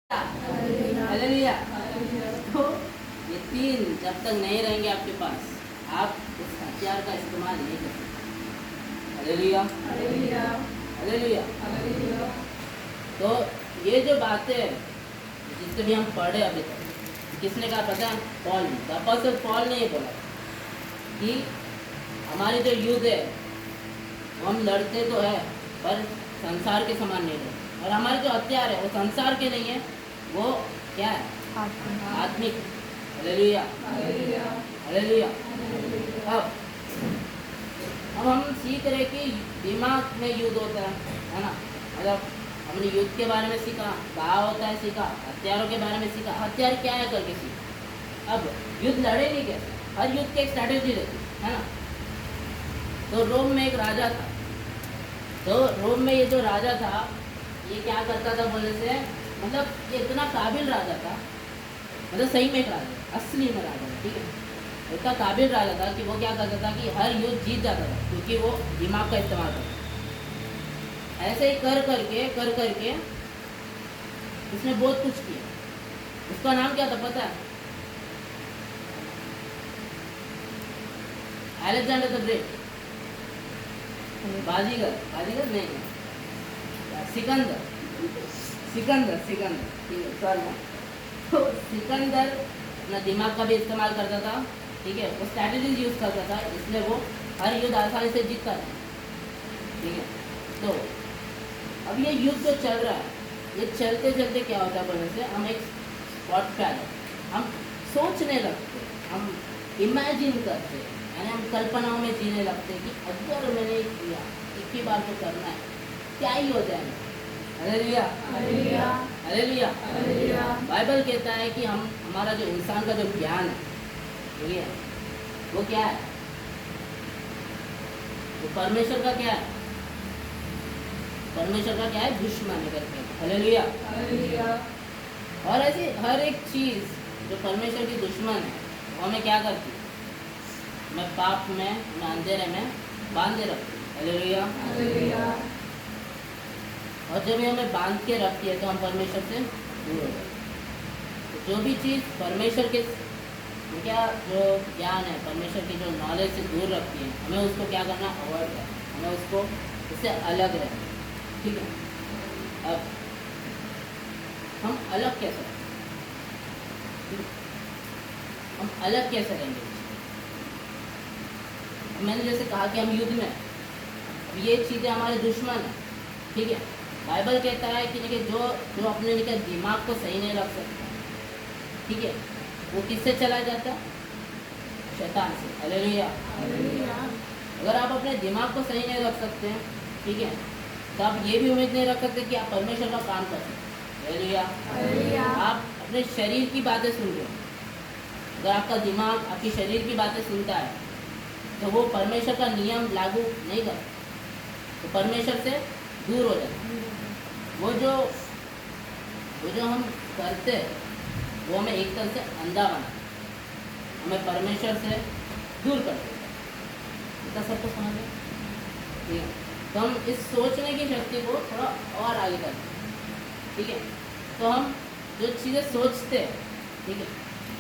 Hallelujah. तो ये तीन जब तक नहीं रहेंगे आपके पास, आप उस हथियार का इस्तेमाल नहीं कर सकते। Hallelujah, hallelujah. तो ये जो बातें जिससे भी हम पढ़े अभी तक, किसने कहा पता है? पॉल ने। अपोस्टल पॉल ने ये बोला कि हमारी जो युद्ध है हम लड़ते तो है पर संसार के समान नहीं लड़ते, और हमारे जो हथियार है वो संसार के नहीं है, वो क्या है? आत्मिक। Hallelujah, hallelujah. अब हम सीख रहे कि दिमाग में युद्ध होता है ना? मतलब हमने युद्ध के बारे में सीखा, कहा होता है सीखा, हथियारों के बारे में सीखा, हथियार क्या है करके सीखा। अब युद्ध लड़े नहीं कैसे? हर युद्ध की एक स्ट्रैटेजी रहती है ना? तो रोम में एक राजा था। तो रोम में ये जो राजा था, ये क्या करता था बोलने से, मतलब ये इतना काबिल राजा था, मतलब सही में एक राजा, असली में राजा था, ठीक है? इतना काबिल राजा था कि वो क्या करता था कि हर युद्ध जीत जाता था, क्योंकि वो दिमाग का इस्तेमाल करता। ऐसे ही कर करके उसने बहुत कुछ किया। उसका नाम क्या था पता है? Alexander the great. बाजीगर नहीं, सिकंदर, ठीक है, सॉरी। तो सिकंदर अपना दिमाग का भी इस्तेमाल करता था, ठीक है? वो स्ट्रैटेजीज यूज करता था, इसलिए वो हर युद्ध आसानी से जीतता था, ठीक है? तो अब ये युद्ध जो चल रहा है, ये चलते चलते क्या होता है बोलने से, हम एक स्पॉट पे आ जाते, हम सोचने लगते, हम इमेजिन करते, यानी हम कल्पनाओं में जीने लगते कि अगर मैंने किया, एक ही बार तो करना है, क्या ही हो जाएगा। Hallelujah, hallelujah. बाइबल कहता है कि हम हमारा जो इंसान का जो ज्ञान है, ठीक है, वो क्या है? वो परमेश्वर का क्या है? परमेश्वर का क्या है? दुश्मन है करके। हालेलुया। और ऐसी हर एक चीज जो परमेश्वर की दुश्मन है, वो हमें क्या करती है? मैं पाप में, मैं अंधेरे में बांधे रखती हूँ। हालेलुया। और जब ये हमें बांध के रखती है तो हम परमेश्वर से दूर हो जाते हैं। तो जो भी चीज़ परमेश्वर के क्या जो ज्ञान है, परमेश्वर की जो नॉलेज से दूर रखती है, हमें उसको क्या करना? अवॉइड करना, हमें उसको उससे अलग रहना, ठीक है? अब हम अलग कैसे, हम अलग कैसे रहेंगे? मैंने जैसे कहा कि हम युद्ध में, ये चीज़ें हमारे दुश्मन हैं, ठीक है? बाइबल कहता है कि देखिए जो जो अपने दिमाग को सही नहीं रख सकता, ठीक है, वो किससे चला जाता है? शैतान से। हालेलुया। अगर आप अपने दिमाग को सही नहीं रख सकते हैं, ठीक है, तो आप ये भी उम्मीद नहीं रख सकते कि आप परमेश्वर का काम कर सकते। हालेलुया। आप अपने शरीर की बातें सुन रहे हो, अगर आपका दिमाग आपकी शरीर की बातें सुनता है तो वो परमेश्वर का नियम लागू नहीं करता, तो परमेश्वर से दूर हो जाता है। वो जो हम करते हैं वो हमें एक तरह से अंधा बनाता है, हमें परमेश्वर से दूर कर देता है। इतना सबको समझ में? ठीक है, तो हम इस सोचने की शक्ति को थोड़ा और आगे करते हैं, ठीक है? तो हम जो चीज़ें सोचते हैं, ठीक है,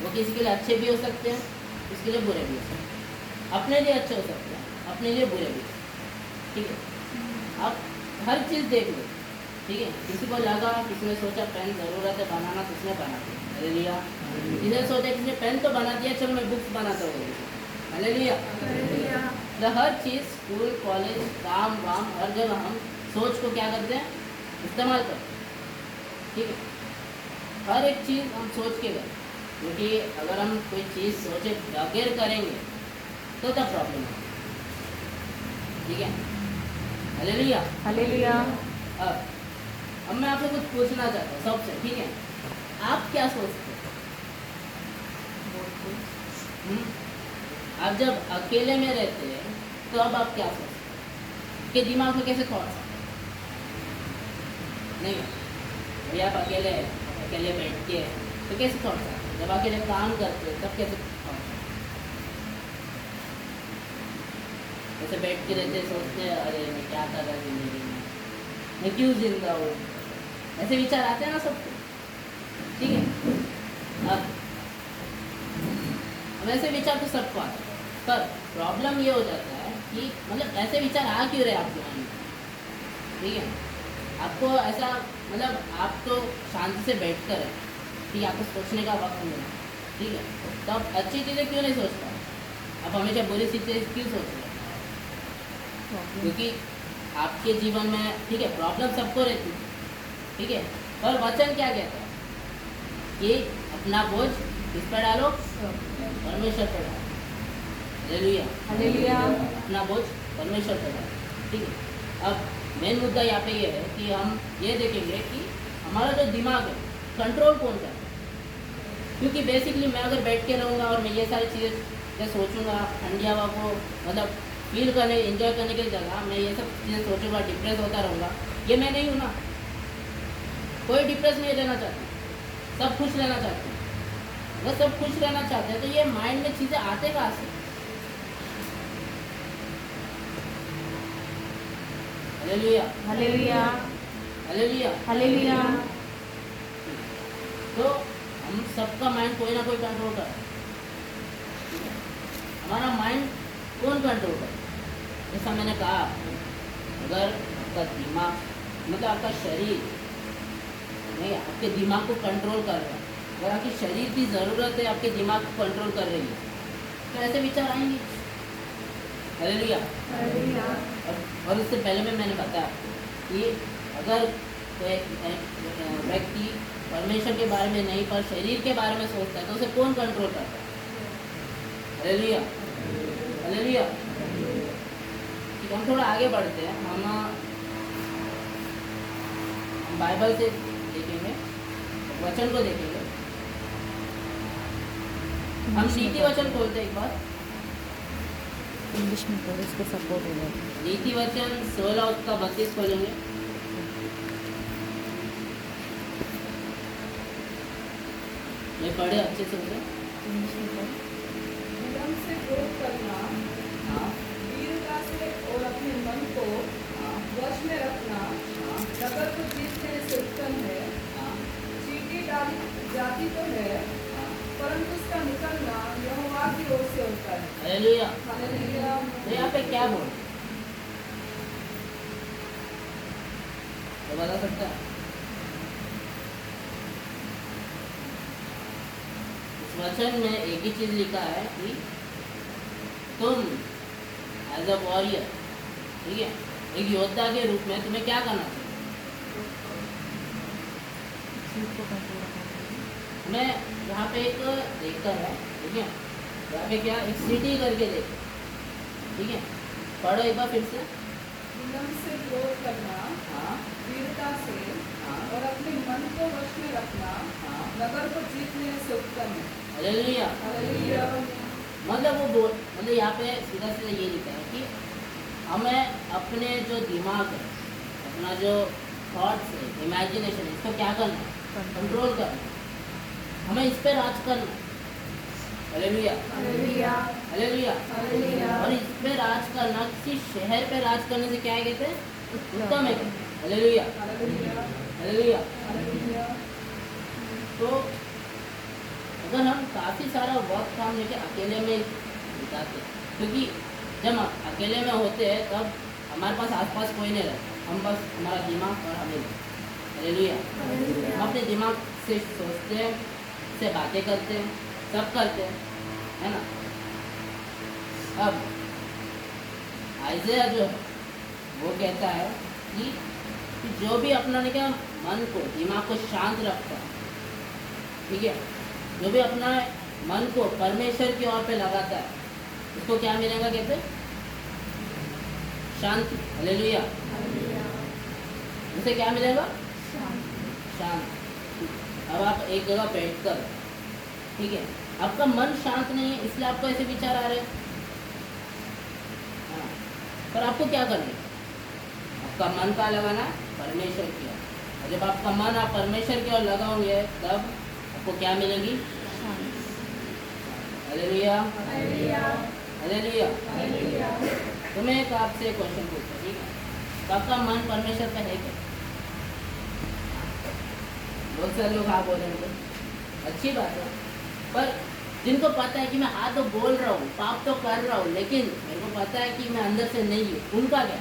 वो किसी के लिए अच्छे भी हो सकते हैं, किसी के लिए बुरे भी हो सकते हैं। अपने लिए अच्छे हो सकते हैं, अपने लिए बुरे भी, ठीक है? आप हर चीज़ देख लो, ठीक है? किसी को लगा, किसी ने सोचा पेन ज़रूरत है बनाना, तो उसने बना दिया। हालेलुया। किसी ने सोचा किसी ने पेन तो बना दिया, चलो मैं बुक्स बनाता हूँ। हालेलुया। तो हर चीज़, स्कूल, कॉलेज, काम वाम, हर जगह हम सोच को क्या करते हैं? इस्तेमाल करते हैं, ठीक है? हर एक चीज़ हम सोच के करें, क्योंकि अगर हम कोई चीज़ सोचे बगैर करेंगे तो क्या प्रॉब्लम है, ठीक है? हालेलुया। अब मैं आपसे कुछ पूछना चाहता हूँ सबसे, ठीक है? आप क्या सोचते हैं? आप जब अकेले में रहते हैं तो अब आप क्या सोचते हैं? आपके दिमाग में कैसे थॉट्स नहीं है? अभी आप अकेले बैठ के तो कैसे थॉट्स आते हैं? जब अकेले काम करते हैं तब कैसे थॉट्स? ऐसे बैठ के रहते सोचते हैं, अरे मैं क्या कर रहा जिंदगी में, मैं क्यों जिंदा हूँ, ऐसे विचार आते हैं ना सबको, ऐसे विचार तो सबको आते हैं, पर प्रॉब्लम ये हो जाता है कि मतलब ऐसे विचार आ क्यों रहे आपके मन में, ठीक है। आपको ऐसा मतलब आप तो शांति से बैठ कर है, ठीक है, आपको सोचने का वक्त मिला, ठीक है, तो आप अच्छी चीज़ें क्यों नहीं सोच पाए, आप हमेशा बुरी चीज़ें क्यों सोच रहे हैं? क्योंकि आपके जीवन में, ठीक है, प्रॉब्लम सबको रहती है, ठीक है, पर वचन क्या कहता है कि अपना बोझ किस पर डालो, परमेश्वर पर डालो। Hallelujah, hallelujah. अपना बोझ परमेश्वर पर डालो, ठीक है। अब मेन मुद्दा यहाँ पे ये है कि हम ये देखेंगे कि हमारा जो दिमाग है कंट्रोल कौन करता है, क्योंकि बेसिकली मैं अगर बैठ के रहूँगा और मैं ये सारी चीज़ें मैं सोचूंगा, ठंडी हवा को मतलब फील करने, एंजॉय करने की जगह मैं ये सब चीज़ें सोचूंगा, डिप्रेस होता रहूँगा, ये मैं नहीं हूँ ना। कोई डिप्रेस नहीं रहना चाहता, सब खुश रहना चाहते हैं। अगर सब खुश रहना चाहते हैं तो ये माइंड में चीज़ें आते कहाँ से? Hallelujah, hallelujah. हालेलुया। हालेलुया। तो हम सबका माइंड कोई ना कोई कंट्रोल कर रहा है, ठीक है? हमारा माइंड कौन कंट्रोल कर रहा है? जैसा मैंने कहा, अगर आपका दिमाग मतलब आपका शरीर नहीं आपके दिमाग को कंट्रोल कर रहा है, अगर आपके शरीर की ज़रूरत है आपके दिमाग को कंट्रोल कर रही है, तो ऐसे विचार आएंगे। हालेलुया। हालेलुया। और इससे पहले में मैंने बताया कि अगर कोई व्यक्ति परमेश्वर के बारे में नहीं पर शरीर के बारे में सोचता है तो उसे कौन कंट्रोल करता है? Hallelujah, hallelujah. ठीक, हम थोड़ा आगे बढ़ते हैं, हम बाइबल से देखेंगे, वचन को देखेंगे। हम नीति वचन खोलते हैं एक बार, इंग्लिश में पढ़ो, इसको सपोर्ट होगा। नीति वचन 16 उसका 32 खोलेंगे। मैं पढ़े अच्छे से बोले। इंग्लिश में पढ़ो। नियम से क्रोध करना, हाँ वीरता से और अपने मन को हाँ वश में रखना हाँ नगर को जीत लेने से उत्तम है। हाँ चींटी डाली जाती तो है, हाँ। परंतु उसका निकलना यहोवा की ओर से होता है। हालेलुया। हालेलुया। तो यहाँ पे क्या बोल तो बता सकता है? इस वचन में एक ही चीज लिखा है कि तुम एज अ वॉरियर, ठीक है, एक योद्धा के रूप में तुम्हें क्या करना चाहिए? जीव को कंट्रोल करना। मैं यहाँ पे एक देखकर है, ठीक है, यहाँ पे क्या एक सिटी करके देख, ठीक है, पढ़ो एक बार फिर से। नियम से क्रोध करना, हाँ वीरता से हाँ और अपने मन को वश में रखना हाँ। नगर को जीत लेने से उत्तम है। हालेलुया। हालेलुया। मतलब वो बोल मतलब यहाँ पे सीधा सीधा ये लिखा है कि हमें अपने जो दिमाग है, अपना जो थॉट्स है, इमेजिनेशन है, इसको क्या करना है? कंट्रोल करना है, हमें इस पर राज करना है। Hallelujah, hallelujah. हालेलुया। हालेलुया। और इस पे राज करना, किसी शहर पे राज करने से क्या है कहते हैं? उत्तम है। Hallelujah, hallelujah. हालेलुया। हालेलुया। तो अगर हम काफ़ी सारा वक्त हम लेके अकेले में बिताते हैं, क्योंकि जब हम अकेले में होते हैं तब हमारे पास आसपास कोई नहीं रहता, हम बस हमारा दिमाग और हमें रहते। हालेलुया। हम अपने दिमाग से सोचते हैं, से बातें करते हैं, सब करते हैं, है ना। अब आइज़ाया जो है वो कहता है कि जो भी अपना ने क्या मन को, दिमाग को शांत रखता है, ठीक है, जो भी अपना मन को परमेश्वर की ओर पे लगाता है उसको क्या मिलेगा कहते हैं? शांति। हालेलुया। उसे क्या मिलेगा? शांति। अब आप एक जगह बैठकर, ठीक है, आपका मन शांत नहीं है इसलिए आपको ऐसे विचार आ रहे हैं, हाँ, पर आपको क्या करना है? आपका मन का लगाना है परमेश्वर की ओर, और जब आपका मन आप परमेश्वर की ओर लगाओगे तब आपको क्या मिलेगी? Hallelujah, hallelujah. तो मैं एक आपसे क्वेश्चन पूछता हूँ, ठीक है, तो आपका मन परमेश्वर पे है क्या? बहुत सारे लोग हाँ बोलेंगे, अच्छी बात है, पर जिनको पता है कि मैं हाँ तो बोल रहा हूँ, पाप तो कर रहा हूँ, लेकिन मेरे को पता है कि मैं अंदर से नहीं हूँ, उनका क्या?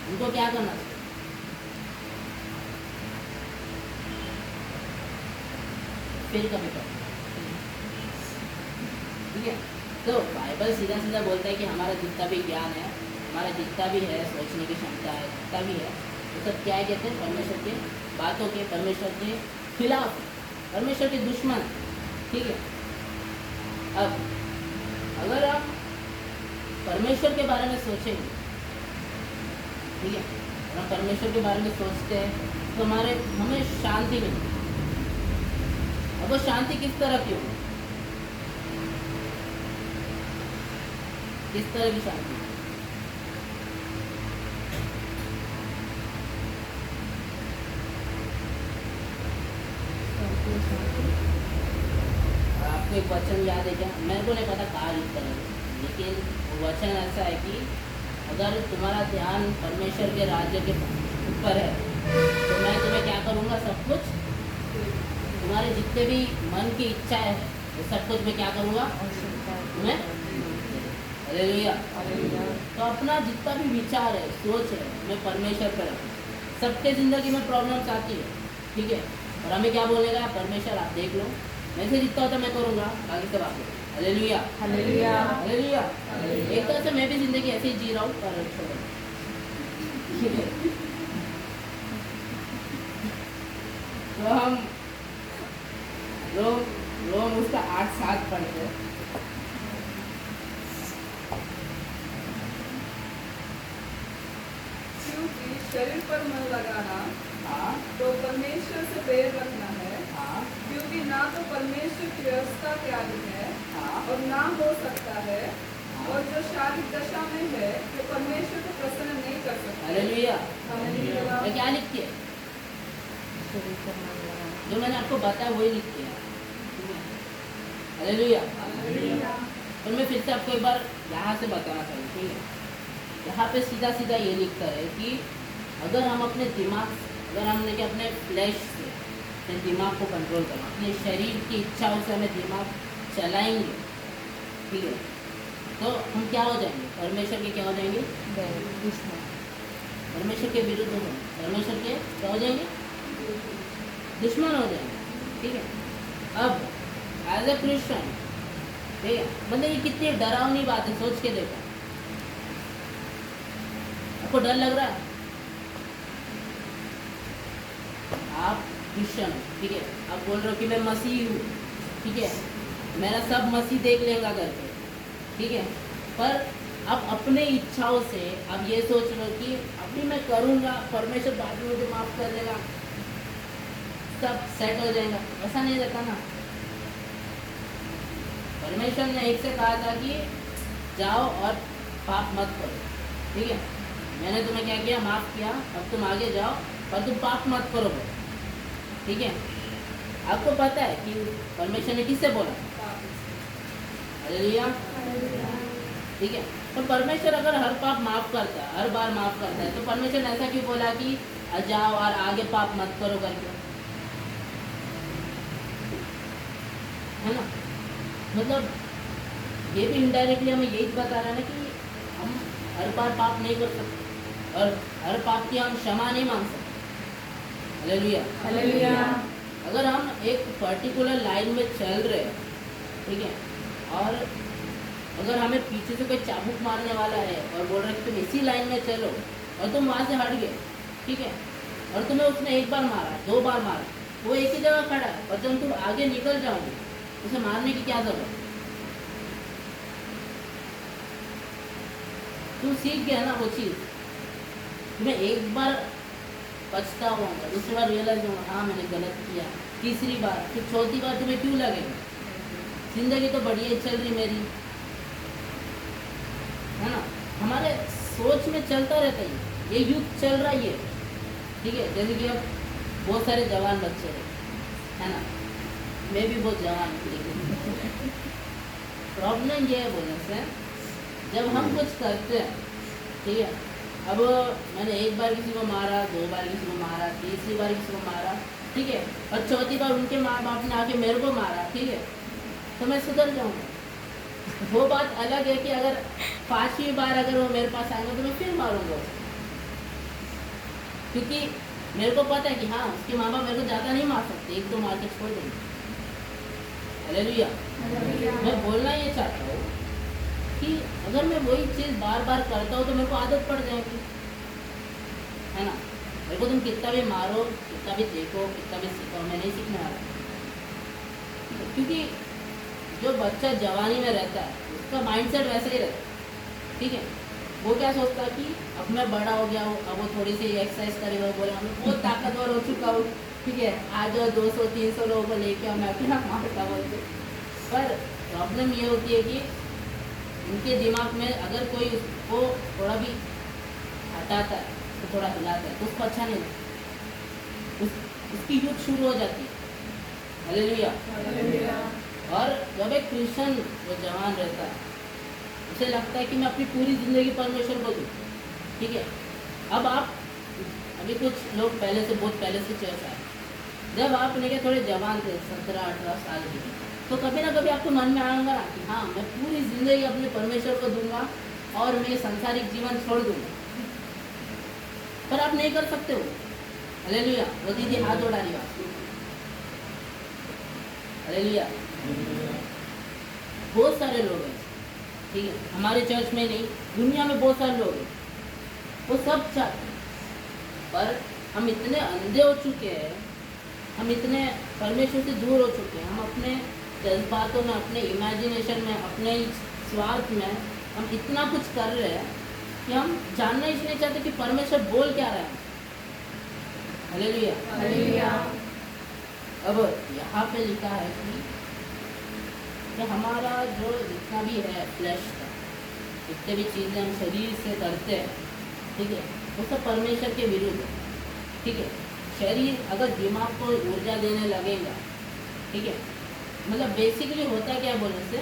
उनको क्या करना चाहिए? फिर कभी कभी, ठीक है। तो बाइबल सीधा सीधा बोलता है कि हमारा जितना भी ज्ञान है, हमारा जितना भी है, सोचने की क्षमता है, जितना भी है, वो सब क्या कहते हैं? परमेश्वर के बातों के, परमेश्वर के खिलाफ, परमेश्वर के दुश्मन, ठीक है। अब अगर आप परमेश्वर के बारे में सोचेंगे, ठीक है, अगर हम परमेश्वर के बारे में सोचते हैं तो हमें शांति मिलती है। अब वो शांति किस तरह की होगी? किस तरह की शांति? आपको एक वचन याद है क्या? मेरे को नहीं पता कहाँ लिखता है, लेकिन वो वचन ऐसा है कि अगर तुम्हारा ध्यान परमेश्वर के राज्य के ऊपर है तो मैं तुम्हें क्या करूँगा? सब कुछ, तुम्हारे जितने भी मन की इच्छा है वो सब कुछ मैं क्या करूँगा? तुम्हें। हालेलुया। तो अपना जितना भी विचार है, सोच है, मैं परमेश्वर पर रखूँ। सबके ज़िंदगी में प्रॉब्लम्स आती है, ठीक है, और हमें क्या बोलेगा? परमेश्वर आप देख लो, मैं से जितना होता मैं करूँगा, बाकी सब आप। Hallelujah, hallelujah, hallelujah. एक तरह से मैं भी ज़िंदगी ऐसे ही जी रहा हूँ, पर छोड़ो, ठीक है। तो हम रोम उसका 8:7 पढ़ते हैं। क्योंकि शरीर पर मन लगाना हाँ तो परमेश्वर से प्रेर रखना है, हाँ क्योंकि ना तो परमेश्वर की व्यवस्था के आगे है हाँ और ना हो सकता है, और जो शारीरिक दशा में है वो परमेश्वर को प्रसन्न नहीं कर सकता। हालेलुया। हालेलुया। मैं क्या लिखती है? शरीर पर मन लगाना। जो मैंने आपको बताया वही लिखती है। हालेलुया। हालेलुया। और मैं फिर से आपको एक बार यहाँ से बताना चाहिए, ठीक है। यहाँ पे सीधा सीधा ये लिखता है कि अगर हम अपने दिमाग, अगर हमने कि अपने फ्लैश से अपने दिमाग को कंट्रोल करें, अपने शरीर की इच्छाओं से हमें दिमाग चलाएंगे, ठीक है, तो हम क्या हो जाएंगे? परमेश्वर के क्या हो जाएंगे? दुश्मन। परमेश्वर के विरुद्ध हो, परमेश्वर के क्या हो जाएंगे? दुश्मन हो जाएंगे, ठीक है। अब एज ए क्रिश्चियन, ठीक है, मतलब ये कितनी डरावनी बात है, सोच के देखो। आपको डर लग रहा है? आप क्रिश्चियन हो, ठीक है, आप बोल रहे हो कि मैं मसीह हूँ, ठीक है, मेरा सब मसीह देख लेगा करके, ठीक है, पर आप अपने इच्छाओं से आप ये सोच लो कि अभी मैं करूँगा, परमेश्वर बाद में मुझे माफ़ कर देगा, सब सेट हो जाएगा। ऐसा नहीं रहता ना। परमेश्वर ने एक से कहा था कि जाओ और पाप मत करो, ठीक है, मैंने तुम्हें क्या किया? माफ़ किया, अब तुम आगे जाओ पर तुम पाप मत करो, ठीक है। आपको पता है कि परमेश्वर ने किससे बोला? हालेलुया, ठीक है। तो परमेश्वर अगर हर पाप माफ़ करता है, हर बार माफ़ करता है, तो परमेश्वर ने ऐसा क्यों बोला कि जाओ और आगे पाप मत करो करके? है ना? मतलब ये भी इनडायरेक्टली हमें यही बता रहा है ना कि हम हर बार पाप नहीं कर सकते और हर पाप की हम क्षमा नहीं मांग सकते। Hallelujah, hallelujah. अगर हम एक पर्टिकुलर लाइन में चल रहे हैं, ठीक है, और अगर हमें पीछे से कोई चाबुक मारने वाला है और बोल रहा है कि तुम इसी लाइन में चलो, और तुम वहाँ से हट गए, ठीक है, और तुम्हें उसने एक बार मारा, 2 बार मारा, वो एक ही जगह खड़ा है, और जब तुम आगे निकल जाओगे उसे मारने की क्या जरूरत? तुम सीख गया ना वो चीज़। तुम्हें एक बार पछताऊंगा, दूसरी बार रियलाइज होगा हाँ मैंने गलत किया, तीसरी बार, फिर चौथी बार तुम्हें क्यों लगेगा? जिंदगी तो बढ़िया ही चल रही मेरी, है ना? हमारे सोच में चलता रहता है, ये युद्ध चल रहा है, ठीक है। जैसे कि अब बहुत सारे जवान बच्चे हैं, है ना, मैं भी बहुत जवान हूँ, लेकिन प्रॉब्लम ये है बोलने से, जब हम कुछ करते हैं, ठीक है, अब मैंने एक बार किसी को मारा, 2 बार किसी को मारा, तीसरी बार किसी को मारा, ठीक है, और चौथी बार उनके माँ बाप ने आके मेरे को मारा, ठीक है, तो मैं सुधर जाऊंगा। वो बात अलग है कि अगर 5वीं बार अगर वो मेरे पास आएंगे तो मैं फिर मारूंगा उसको, क्योंकि मेरे को पता है कि हाँ उसके माँ बाप मेरे को ज़्यादा नहीं मार सकते, 1-2 मार के छोड़ देंगे। हालेलुया। मैं बोलना ये चाहता हूँ कि अगर मैं वही चीज़ बार बार करता हूँ तो मेरे को आदत पड़ जाएगी, है ना। मेरे को तुम कितना भी मारो, कितना भी देखो, कितना भी सीखो, मैं नहीं सीखने वाला, क्योंकि जो बच्चा जवानी में रहता है उसका माइंडसेट वैसे ही रहता है, ठीक है। वो क्या सोचता है कि अब मैं बड़ा हो गया हूँ, अब वो थोड़ी सी एक्सरसाइज करेगा, बोला मैं बहुत ताकतवर हो चुका हूँ, ठीक है, आज 200-300 लोगों को लेके मैं अपना मारता बोलते। पर प्रॉब्लम ये होती है कि उनके दिमाग में अगर कोई उसको थोड़ा भी हटाता है, तो थोड़ा हिलाता है, तो उसको अच्छा नहीं लगता, उसकी यूथ शुरू हो जाती है। हालेलुया। और जब एक क्रिश्चियन वो जवान रहता है, उसे लगता है कि मैं अपनी पूरी ज़िंदगी परमेश्वर को दूँ, ठीक है। अब आप अभी कुछ लोग पहले से, बहुत पहले से चर्च आए, जब आप लेके थोड़े जवान थे, 17-18 साल के, तो कभी ना कभी आपको मन में आएगा ना कि हाँ मैं पूरी ज़िंदगी अपने परमेश्वर को दूंगा और मैं सांसारिक जीवन छोड़ दूंगा, पर आप नहीं कर सकते हो। हालेलुया। वो दीदी हाथ उठा रही है। हालेलुया। बहुत सारे लोग हैं, ठीक है, हमारे चर्च में नहीं, दुनिया में बहुत सारे लोग हैं, वो सब चाहते हैं, पर हम इतने अंधे हो चुके हैं, हम इतने परमेश्वर से दूर हो चुके हैं, हम अपने जज्बातों में, अपने इमेजिनेशन में, अपने स्वार्थ में हम इतना कुछ कर रहे हैं कि हम जानना ही नहीं चाहते कि परमेश्वर बोल क्या रहा है। हालेलुया। अब यहाँ पे लिखा है कि हमारा जो जितना भी है फ्लैश का, जितने भी चीज़ें हम शरीर से करते हैं, ठीक है, वो सब परमेश्वर के विरुद्ध है, ठीक है। शरीर अगर दिमाग को ऊर्जा देने लगेगा, ठीक है, मतलब बेसिकली होता है क्या बोलने से,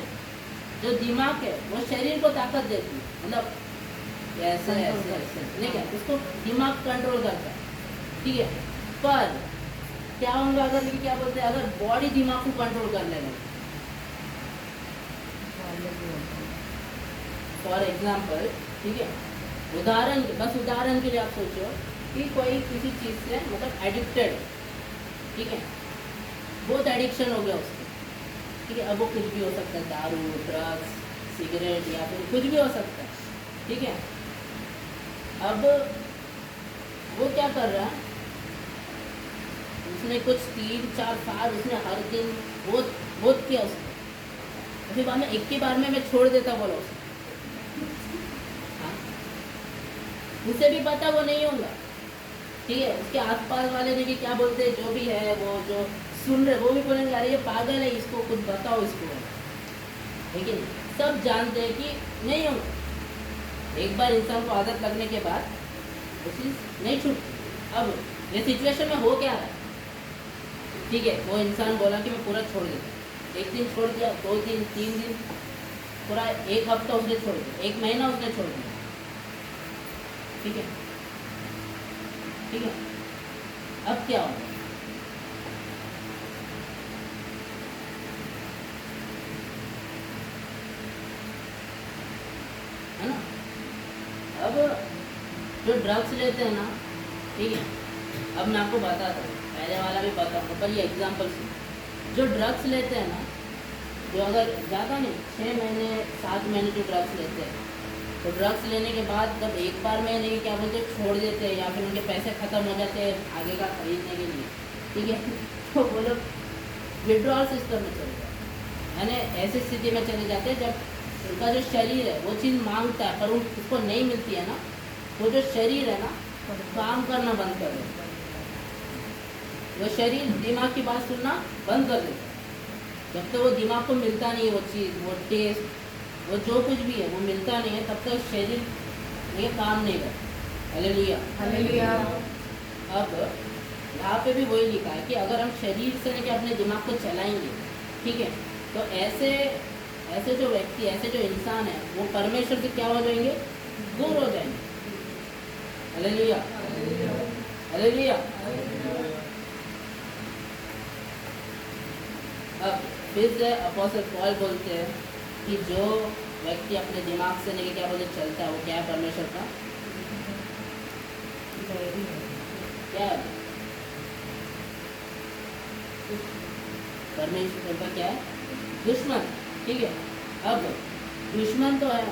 जो दिमाग है वो शरीर को ताकत देती है, मतलब ऐसे ऐसे ऐसे नहीं क्या, उसको दिमाग कंट्रोल करता है, ठीक है। पर क्या होगा अगर ये क्या बोलते हैं, अगर बॉडी दिमाग को कंट्रोल कर लेगा, फॉर एग्जाम्पल, ठीक है, उदाहरण के लिए आप सोचो कि कोई किसी चीज़ से मतलब एडिक्टेड, ठीक है, बहुत एडिक्शन हो गया उसको, ठीक है, अब वो कुछ भी हो सकता है, दारू, ड्रग्स, सिगरेट या फिर कुछ भी हो सकता है, ठीक है। अब वो क्या कर रहा है, उसने कुछ 3-4 साल उसने हर दिन बहुत किया उसको, फिर बाद में एक ही बार में मैं छोड़ देता बोला उसको, हाँ? उसे भी पता वो नहीं होगा, ठीक है, उसके आसपास वाले ने भी क्या बोलते हैं, जो भी है वो जो सुन रहे वो भी बोलेंगे अरे ये पागल है, इसको कुछ बताओ इसको, लेकिन सब जानते हैं कि नहीं होगा। एक बार इंसान को आदत लगने के बाद वो चीज़ नहीं छूटती। अब ये सिचुएशन में हो क्या रहा है, ठीक है, वो इंसान बोला कि मैं पूरा छोड़ देता, एक दिन छोड़ दिया, 2 दिन, 3 दिन, पूरा 1 हफ्ता उसने छोड़ दिया, 1 महीना उसने छोड़ दिया, ठीक है, ठीक है। अब क्या होगा, है ना। अब जो ड्रग्स लेते हैं ना, ठीक है, अब मैं आपको बताता हूँ, पहले वाला भी बताऊँगा, पर ये एग्जाम्पल से, जो ड्रग्स लेते हैं ना, जो अगर ज़्यादा नहीं 6 महीने 7 महीने जो ड्रग्स लेते हैं, तो ड्रग्स लेने के बाद जब एक बार में नहीं क्या बोलते छोड़ देते हैं या फिर उनके पैसे ख़त्म हो जाते हैं आगे का खरीदने के लिए, ठीक है, तो वो लोग विड्रॉल सिस्टम में चले जाते हैं, यानी ऐसी स्थिति में चले जाते हैं जब उनका जो शरीर है वो चीज़ मांगता है पर उसको नहीं मिलती है ना, वो जो शरीर है ना काम करना बंद कर देता है, वो शरीर दिमाग की बात सुनना बंद कर देता है। जब तक वो दिमाग को मिलता नहीं है वो चीज़, वो टेस्ट, वो जो कुछ भी है वो मिलता नहीं है, तब तक शरीर ये काम नहीं करता। हालेलुया। अब यहाँ पे भी वही लिखा है कि अगर हम शरीर से लेकर अपने दिमाग को चलाएंगे, ठीक है, तो ऐसे जो व्यक्ति, ऐसे जो इंसान है वो परमेश्वर से क्या हो जाएंगे, दूर हो जाएंगे। हालेलुया। अब फिर से अपोस्टल पॉल बोलते हैं कि जो व्यक्ति अपने दिमाग से लेके क्या बोलते चलता है वो क्या है परमेश्वर का क्या है? परमेश्वर का क्या है? दुश्मन। ठीक है, अब दुश्मन तो है,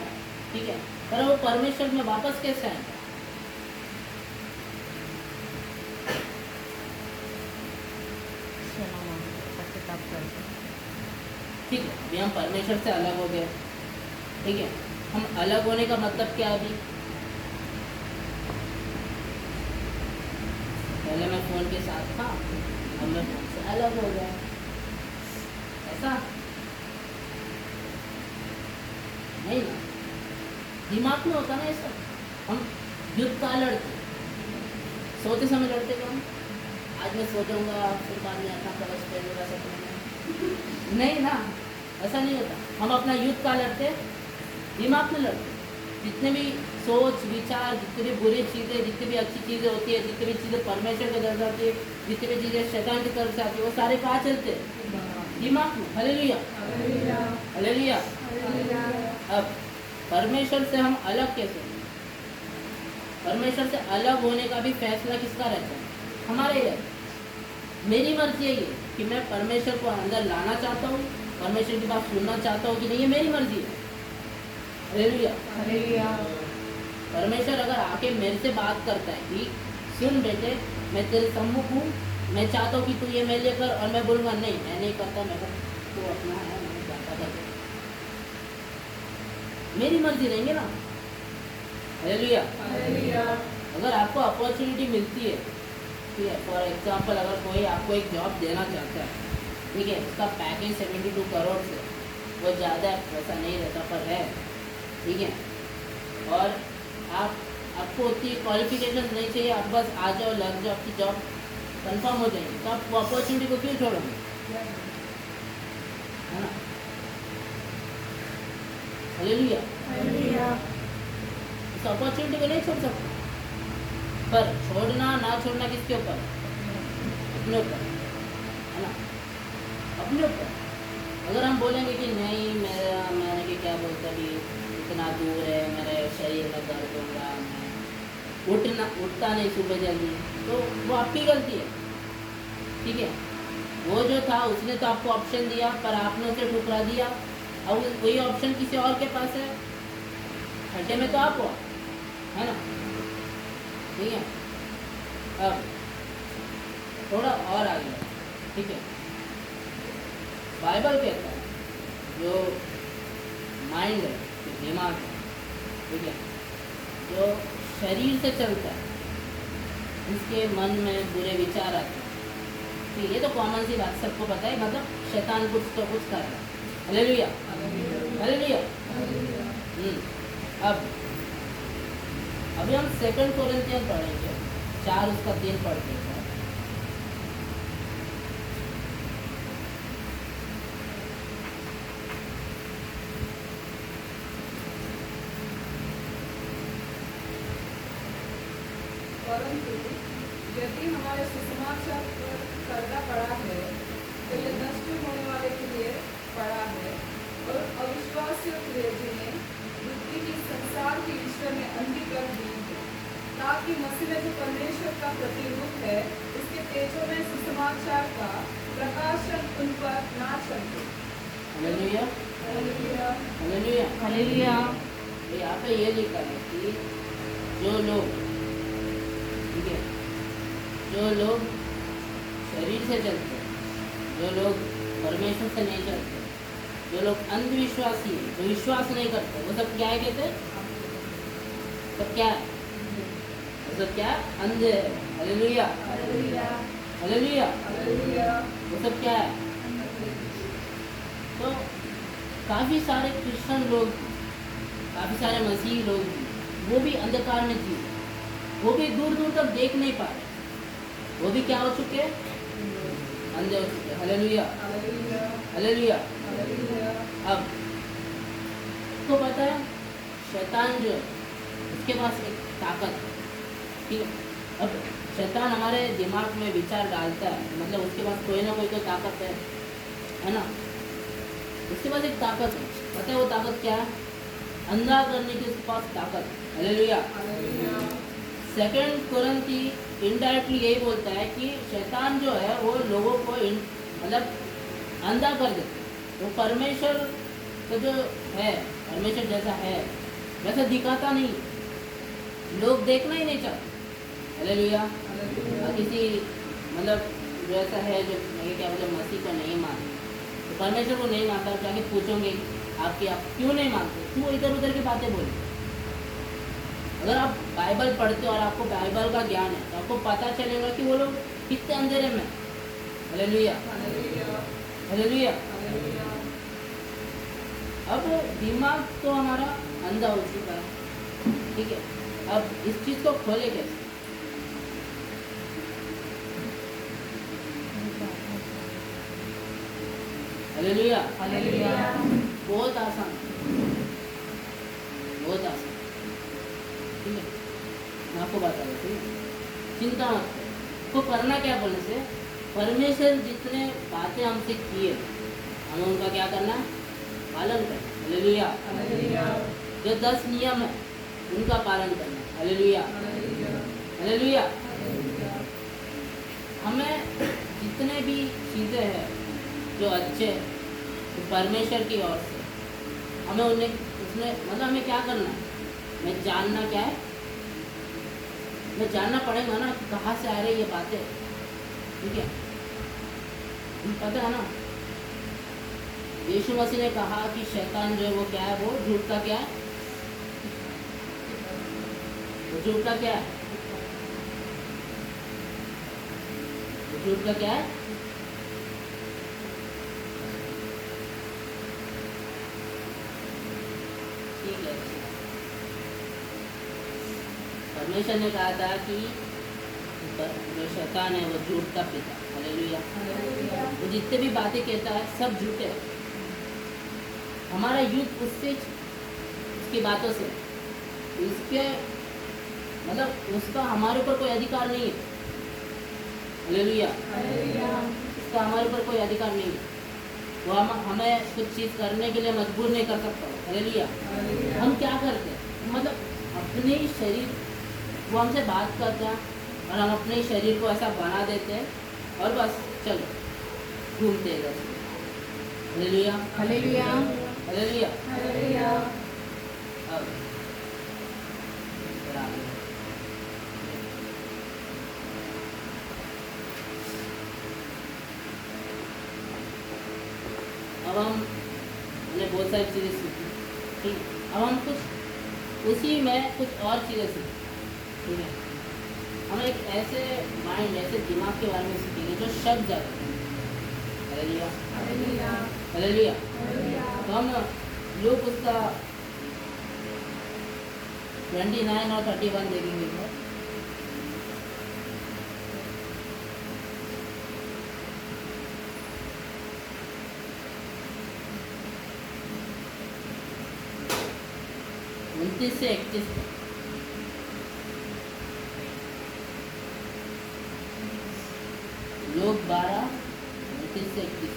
ठीक है, पर वो परमेश्वर में वापस कैसे आएगा? क्षमा मांगो, पश्चाताप करके। ठीक है, अभी हम परमेश्वर से अलग हो गए, ठीक है, हम अलग होने का मतलब क्या है? अभी पहले मैं फोन के साथ था, अब मैं फोन से अलग हो गया, ऐसा नहीं ना, दिमाग में होता ना ये सब। हम युद्ध का लड़ते, सोते समय लड़ते कौन? आज मैं सो जाऊंगा फिर बाद में अपना कलश पहनूंगा सपने में, नहीं ना, ऐसा नहीं होता। हम अपना युद्ध का लड़ते, दिमाग में लड़ते। जितने भी सोच विचार, जितनी भी बुरी चीज़ें, जितनी भी अच्छी चीज़ें होती है, जितनी भी चीज़ें परमेश्वर की तरफ से आती है, जितनी भी चीज़ें शैतान की तरफ से आती है, वो सारे कहाँ चलते हैं? दिमाग में। Hallelujah, hallelujah. अब परमेश्वर से हम अलग कैसे हों? परमेश्वर से अलग होने का भी फैसला किसका रहता है? हमारे ही रहता है। मेरी मर्जी है ये कि मैं परमेश्वर को अंदर लाना चाहता हूँ, परमेश्वर की बात सुनना चाहता हूँ कि नहीं, ये मेरी मर्जी है। हालेलुया। परमेश्वर अगर आके मेरे से बात करता है कि सुन बेटे, मैं तेरे सम्मुख हूँ, मैं चाहता हूँ कि तू ये मेरे लिए कर, और मैं बोलूँगा नहीं मैं नहीं करता, मैं तू अपना है, मैं चाहता कर, मेरी मर्जी रहेंगे ना। हालेलुया। अगर आपको अपॉर्चुनिटी मिलती है, ठीक है, फॉर एग्जाम्पल अगर कोई आपको एक जॉब देना चाहता है, ठीक है, उसका पैकेज 72 करोड़ से वो ज़्यादा वैसा नहीं रहता पर है, ठीक है, और आपको उतनी क्वालिफिकेशन नहीं चाहिए, आप बस आ जाओ, लग जाओ, आपकी जॉब कंफर्म हो जाएगी, तो आप वो अपॉर्चुनिटी को क्यों छोड़ोगे? है ना? हालेलुया। इस अपॉर्चुनिटी को नहीं छोड़ सकते, पर छोड़ना ना छोड़ना किसके ऊपर? अपने ऊपर, है ना, अपने ऊपर। अगर हम बोलेंगे कि नहीं मैंने कि क्या बोलते अभी इतना दूर है, मेरे शरीर में दर्द होगा, मैं उठता नहीं सुबह जल्दी, तो वो आपकी गलती है, ठीक है। वो जो था उसने तो आपको ऑप्शन दिया, पर आपने उसे ठुकरा दिया। अब वही ऑप्शन किसी और के पास है, खड्डे में तो आप हो, है ना, ठीक है। अब थोड़ा और आगे, ठीक है, बाइबल कहता है जो माइंड है, जो दिमाग है, ठीक है, जो शरीर से चलता है, उसके मन में बुरे विचार आते हैं, ठीक है, ये तो कॉमन सी बात सबको पता है, मतलब शैतान कुछ तो कुछ कर रहा है। Hallelujah, hallelujah. अब अभी हम 2 कोरिन्थियन पढ़ेंगे 4 उसका 3 पढ़ते हैं। परंतु यदि हमारे सुसमाचार पर पर्दा पड़ा है तो ये नष्ट होने वाले के लिए पड़ा है, और अविश्वासियों के लिए जिन्हें बुद्धि की संसार की ईश्वर ने अंधी कर दी है, ताकि मसीह में जो परमेश्वर का प्रतिरूप है उसके तेजों में सुसमाचार का प्रकाशन उन पर ना चले। Hallelujah, hallelujah, hallelujah, hallelujah. यहाँ पे ये लिखा है कि जो लोग, ठीक है, जो लोग शरीर से चलते हैं, जो लोग परमेश्वर से नहीं चलते, जो लोग अंधविश्वासी है, जो विश्वास नहीं करते, वो सब क्या है कहते हैं? सब क्या है? वो सब क्या है? अंधे है। Hallelujah, hallelujah, hallelujah. हालेलुया। वो सब क्या है? तो काफ़ी सारे क्रिश्चियन लोग, काफ़ी सारे मसीही लोग, वो भी अंधकार में जी, वो भी दूर दूर तक देख नहीं पा रहे, वो भी क्या हो चुके हैं? अंधे हो चुके हैं। Hallelujah, hallelujah, hallelujah. हालेलुया। अब तो पता है शैतान जो है उसके पास एक ताकत है, ठीक है। अब शैतान हमारे दिमाग में विचार डालता है, मतलब उसके पास कोई ना कोई तो ताकत है, है ना। उसके पास एक ताकत है, पता है वो ताकत क्या है? अंधा करने की उसके पास ताकत है। हालेलुया। सेकंड कुरिन्थी इनडायरेक्टली यही बोलता है कि शैतान जो है वो लोगों को मतलब अंधा कर देता है। वो परमेश्वर का जो है, परमेश्वर जैसा है वैसा दिखाता नहीं, लोग देखना ही नहीं चाहते। हालेलुया। किसी मतलब जो ऐसा है जो क्या बोले मसीह को नहीं मानते, तो परमेश्वर को नहीं मानता, जाके पूछोगे आप क्यों नहीं मानते, क्यों इधर उधर की बातें बोले। अगर आप बाइबल पढ़ते हो और आपको बाइबल का ज्ञान है तो आपको पता चलेगा कि वो लोग कितने अंधेरे में। Hallelujah, hallelujah. अब दिमाग तो हमारा अंधा हो चुका है, ठीक है। अब इस चीज़ को खोले कैसे? Hallelujah, hallelujah. बहुत आसान, बहुत आसान, ठीक है। मैं आपको बता दूँ, ठीक है, चिंता मत करो। तो करना क्या बोलने से, परमेश्वर जितने बातें हमसे किए हमें उनका क्या करना है? पालन करना। हालेलुया। जो 10 नियम है उनका पालन करना। Hallelujah, hallelujah. हमें जितने भी चीज़ें हैं जो अच्छे तो परमेश्वर की ओर से हमें उन्हें उसमें मतलब हमें क्या करना है? हमें जानना क्या है? हमें जानना पड़ेगा ना कि कहाँ से आ रही ये बातें, ठीक है। पता है ना, यीशु मसीह ने कहा कि शैतान जो है वो क्या है? वो झूठ का क्या है? वो झूठ का क्या है? वो झूठ का क्या है? ठीक है। परमेश्वर ने कहा था कि जो शैतान है वो झूठ का पिता। हालेलुया। वो जितने भी बातें कहता है सब झूठे हैं। हमारा युद्ध उससे, उसकी बातों से, उसके मतलब उसका हमारे ऊपर कोई अधिकार नहीं है। हालेलुया। उसका हमारे ऊपर कोई अधिकार नहीं है। वो हमें कुछ चीज़ करने के लिए मजबूर नहीं कर सकता। हालेलुया। हम क्या करते हैं? मतलब अपने ही शरीर, वो हमसे बात करते हैं और हम अपने ही शरीर को ऐसा बना देते हैं और बस चलो घूमते हैं इधर। Hallelujah, hallelujah. हालेलुया। अब बराबर। अब हमने बहुत सारी चीज़ें सीखी, ठीक है। अब हम कुछ उसी में कुछ और चीज़ें सीखें, ठीक है। हम एक ऐसे माइंड, ऐसे दिमाग के बारे में सीखेंगे जो शक जाता है। Hallelujah, hallelujah. तो हम लोग उसका 29 और 31 देखेंगे इधर। उनतीस से 31 तक। लोग 12, 29 से 31।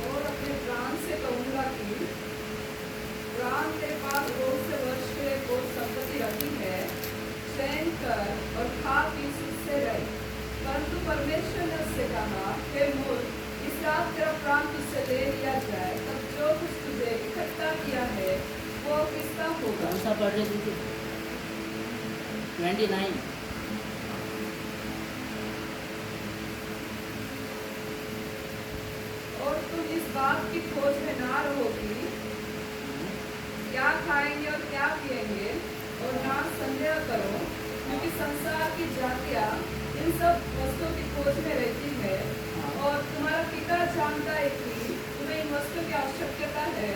और अपने प्राण से कहूँगा कि प्राण तेरे पास बहुत से वर्ष के लिए बहुत संपत्ति रखी है, चैन कर और खा पी सुख से रह। परंतु परमेश्वर ने उससे कहा, हे मूर्ख, इस रात तेरा प्राण तुझसे ले लिया जाए, तब जो कुछ तुझे इकट्ठा किया है वो किसका होगा? कौन सा पढ़ रहे थे? 29। और तुम इस बात की खोज में ना रहोगी क्या खाएंगे और क्या पिएंगे, और ना संदेह करो, क्योंकि संसार की जातियां इन सब वस्तुओं की खोज में रहती है, और तुम्हारा पिता जानता है कि तुम्हें इन वस्तुओं की आवश्यकता है।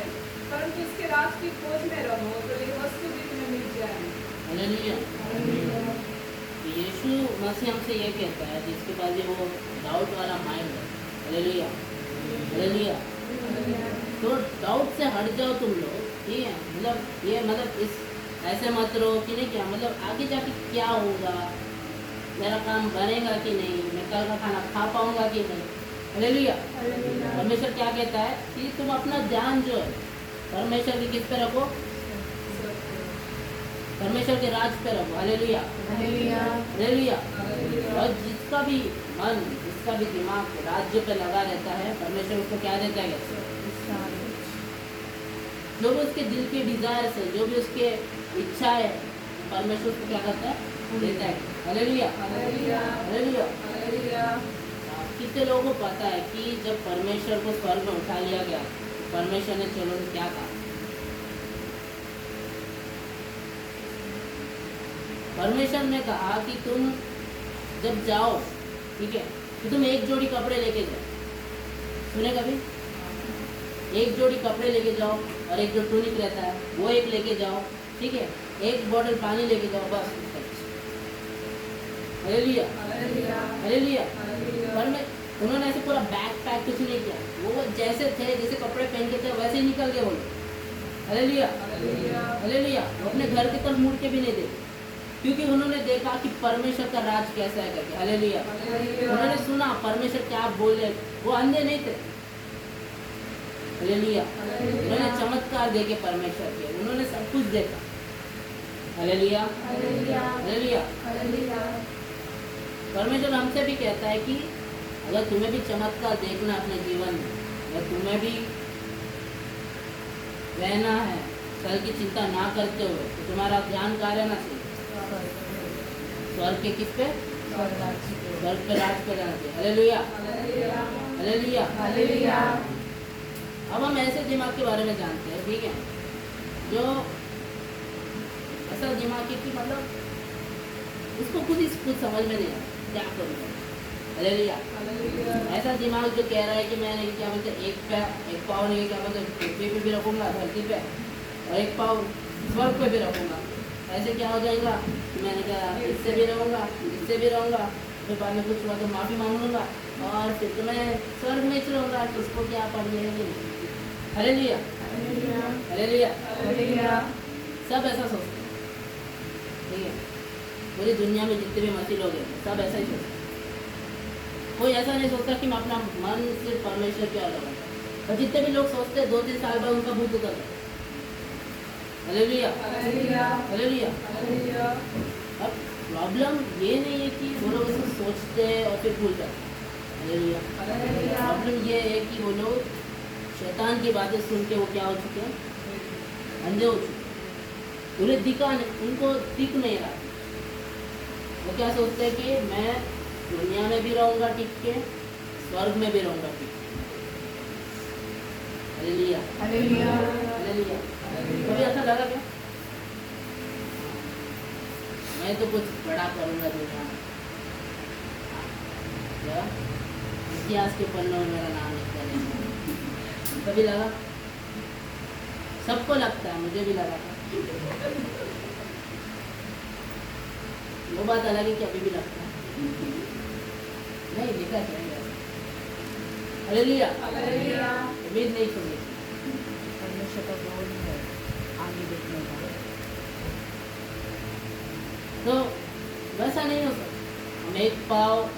परंतु उसके राज की खोज में रहो तो ये वस्तु भी तुम्हें मिल जाएगी। हालेलुया। तो यीशु मसीह हमसे ये कहता है जिसके पास ये वो डाउट वाला माइंड है। Hallelujah, hallelujah. तो डाउट से हट जाओ तुम लोग, ठीक है। मतलब ये मतलब इस ऐसे मत रहो कि नहीं क्या मतलब आगे जाके क्या होगा, मेरा काम बनेगा कि नहीं, मैं कल का खाना खा पाऊंगा कि नहीं। हालेलुया। परमेश्वर क्या कहता है कि तुम अपना ध्यान जो है परमेश्वर की किस पे रखो, परमेश्वर के राज पे रखो। Hallelujah hallelujah. और जिसका भी मन, जिसका भी दिमाग राज्य पे लगा रहता है, परमेश्वर उसको क्या देता है, जो भी उसके दिल के डिजायर्स है, जो भी उसके इच्छा है, परमेश्वर उसको क्या करता है, देता है। Hallelujah hallelujah. कितने लोगों को पता है कि जब परमेश्वर को स्वर्ग में उठा लिया गया, परमेश्वर ने चलो क्या कहा, परमेश्वर ने कहा कि तुम जब जाओ, ठीक है, तो तुम एक जोड़ी कपड़े लेके जाओ। सुने कभी, एक जोड़ी कपड़े लेके जाओ और एक जो टूनिक रहता है वो एक लेके जाओ, ठीक है, एक बोतल पानी लेके जाओ, बस। Hallelujah hallelujah. पर में उन्होंने ऐसे पूरा बैग पैक कुछ नहीं किया, वो जैसे थे, जैसे कपड़े पहन के थे वैसे ही निकल गए वो लोग। Hallelujah hallelujah. वो अपने घर की तरफ मुड़ के भी नहीं देखे, क्योंकि उन्होंने देखा कि परमेश्वर का राज कैसा है करके। हालेलुया। उन्होंने सुना परमेश्वर क्या बोले, वो अंधे नहीं थे। हालेलुया। उन्होंने चमत्कार देखे परमेश्वर के, उन्होंने सब कुछ देखा। Hallelujah hallelujah. परमेश्वर हमसे भी कहता है कि अगर तुम्हें भी चमत्कार देखना अपने जीवन में, अगर तुम्हें भी रहना है कल की चिंता ना करते हुए, तो तुम्हारा ध्यान कहाँ रहना चाहिए, स्वर्ग के किस पे, स्वर्ग पे राज पे रहना चाहिए। Hallelujah hallelujah hallelujah. अब हम ऐसे दिमाग के बारे में जानते हैं, ठीक है, जो ऐसा दिमाग है कि मतलब उसको खुद ही कुछ समझ में नहीं आता क्या करूँगा। हालेलुया। ऐसा दिमाग जो कह रहा है कि मैं क्या बोलते एक पाँव नहीं, क्या बोलते पृथ्वी पे भी रखूँगा, धरती पे, और एक पाँव स्वर्ग पे भी रखूँगा। ऐसे क्या हो जाएगा कि मैंने कहा इससे भी रहूँगा, इससे भी रहूँगा, फिर बाद में कुछ हुआ तो माफ़ी मांग लूँगा और फिर तो मैं स्वर्ग में चलूँगा, किसको क्या पड़ी है। Hallelujah hallelujah. सब ऐसा सोचते हैं, ठीक है, पूरी दुनिया में जितने भी मसीह लोग हैं सब ऐसा ही सोचते हैं। कोई ऐसा नहीं सोचता कि मैं अपना मन सिर्फ परमेश्वर के ओर लगाऊंगा, और जितने भी लोग सोचते हैं 2-3 साल बाद उनका भूत उतर जाता है। Hallelujah hallelujah. अब प्रॉब्लम ये नहीं है कि वो लोग ऐसा सोचते हैं और फिर भूल जाते हैं। हालेलुया। प्रॉब्लम ये है कि वो लोग शैतान की बातें सुन के वो क्या हो चुके हैं, अंधे हो चुके हैं। उन्हें दिखा नहीं, उनको दिख नहीं रहा। वो क्या सोचते हैं कि मैं दुनिया में भी रहूँगा टिक के, स्वर्ग में भी रहूँगा टिक के। Hallelujah hallelujah. कभी ऐसा लगा क्या मैं तो कुछ बड़ा करूँगा दुनिया में, क्या इतिहास के पन्नों में मेरा नाम लिख करेंगे, कभी लगा? सबको लगता है, मुझे भी लगा था। वो बात अलग है कि अभी भी लगता है, नहीं लिखा चाहिए। हालेलुया उम्मीद नहीं छोड़ी। परमेश्वर का गोल है आगे देखने का, तो वैसा नहीं हो सकता। हम एक पाँव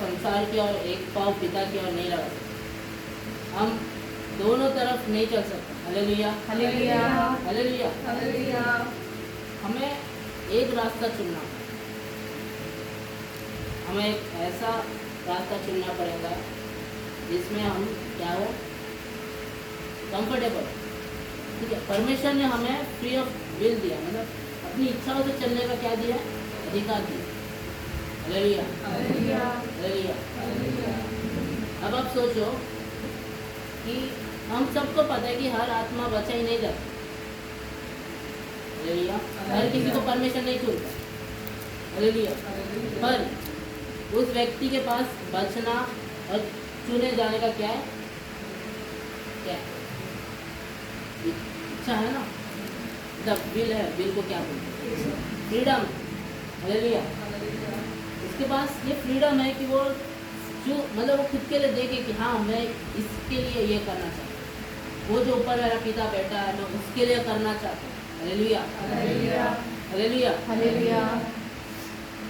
संसार की और एक पाँव पिता की ओर नहीं लगा सकते, हम दोनों तरफ नहीं चल सकते। Hallelujah hallelujah. हमें एक रास्ता चुनना, हमें एक ऐसा रास्ता चुनना पड़ेगा जिसमें हम क्या हो, कंफर्टेबल। ठीक है, परमेश्वर ने हमें फ्री ऑफ विल दिया, मतलब अपनी इच्छाओं से चलने का क्या दिया, अधिकार दिया। Hallelujah hallelujah. अब आप सोचो कि हम सबको पता है कि हर आत्मा बचा ही नहीं जाती। हालेलुया। हर किसी को परमेश्वर नहीं चुनता। हालेलुया। पर उस व्यक्ति के पास बचना और चुने जाने का क्या है, क्या है? इच्छा है ना, जब विल है, विल को क्या बोलते हैं, फ्रीडम। हालेलुया। उसके पास ये फ्रीडम है कि वो जो मतलब वो खुद के लिए देखे कि हाँ मैं इसके लिए ये करना चाहता हूँ, वो जो ऊपर मेरा पिता बैठा है मैं उसके लिए करना चाहता हूँ। Hallelujah, hallelujah, hallelujah. हालेलुया।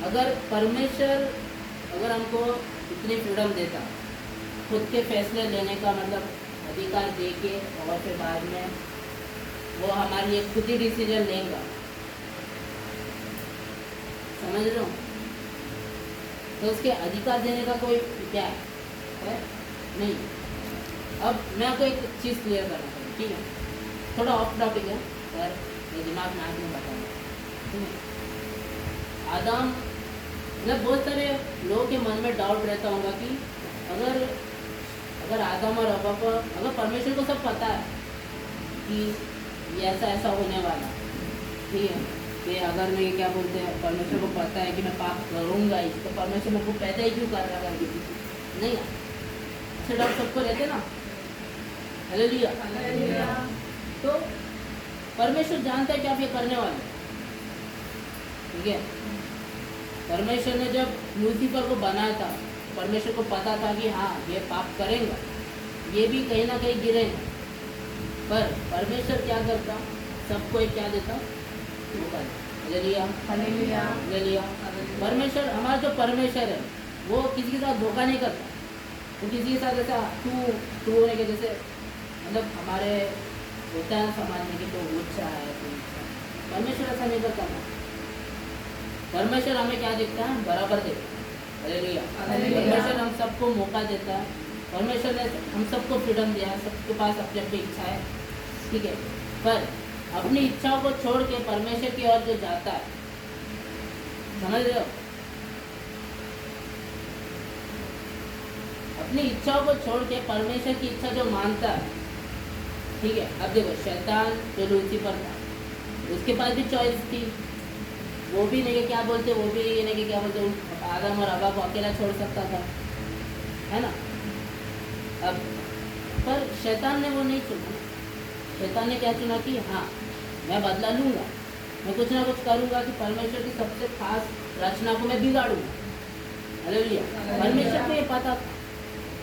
अगर परमेश्वर अगर हमको इतनी फ्रीडम देता, खुद के फैसले लेने का मतलब अधिकार दे के, और फिर बाद में वो हमारे लिए खुद ही डिसीजन लेगा, समझ रहे हो? तो उसके अधिकार देने का कोई क्या है? नहीं। अब मैं आपको एक चीज़ क्लियर करना चाहूँ, ठीक है? थोड़ा ऑफ टॉपिक है पर मेरे दिमाग में आज नहीं बताऊँगा, ठीक है? आदम मतलब बहुत सारे लोगों के मन में डाउट रहता होगा कि अगर आदम और हव्वा को, अगर परमेश्वर को सब पता है कि ये ऐसा ऐसा होने वाला, ठीक है, कि अगर मैं क्या बोलते हैं, परमेश्वर को पता है कि मैं पाप करूँगा ही, तो परमेश्वर मेरे को पैदा ही क्यों कर रहा है? नहीं, ऐसे डाउट सबको रहते ना। हालेलुया। हालेलुया। तो परमेश्वर जानता है कि आप ये करने वाले, ठीक है? परमेश्वर ने जब लूसीफर को बनाया था, परमेश्वर को पता था कि हाँ ये पाप करेगा, ये भी कहीं ना कहीं गिरेगा, पर परमेश्वर क्या करता? सबको एक क्या देता? मौका देता। Hallelujah, hallelujah. हालेलुया। परमेश्वर, हमारा जो परमेश्वर है वो किसी के साथ धोखा नहीं करता, वो किसी के साथ ऐसा तू होने के जैसे मतलब हमारे होता है समाज में कि तो ऊंचा है तो ऊंचा है। परमेश्वर ऐसा नहीं करता ना। परमेश्वर हमें क्या देखता है? बराबर देखता है। हालेलुया। हालेलुया। परमेश्वर हम सबको मौका देता है, परमेश्वर ने हम सबको फ्रीडम दिया है, सबके पास अपनी अपनी इच्छा है, ठीक है, पर अपनी इच्छाओं को छोड़ के परमेश्वर की ओर जो जाता है, समझ रहे हो? अपनी इच्छाओं को छोड़ के परमेश्वर की इच्छा जो मानता है, ठीक है। अब देखो शैतान जो लूसीफर था, उसके पास भी चॉइस थी, वो भी नहीं क्या बोलते, वो भी नहीं कि क्या बोलते, आदम और हव्वा को अकेला छोड़ सकता था, है ना? अब पर शैतान ने वो नहीं चुना। शैतान ने क्या चुना कि हाँ मैं बदला लूँगा, मैं कुछ ना कुछ करूँगा कि परमेश्वर की सबसे खास रचना को मैं बिगाड़ूंगा। हालेलुया। परमेश्वर को ये पता था,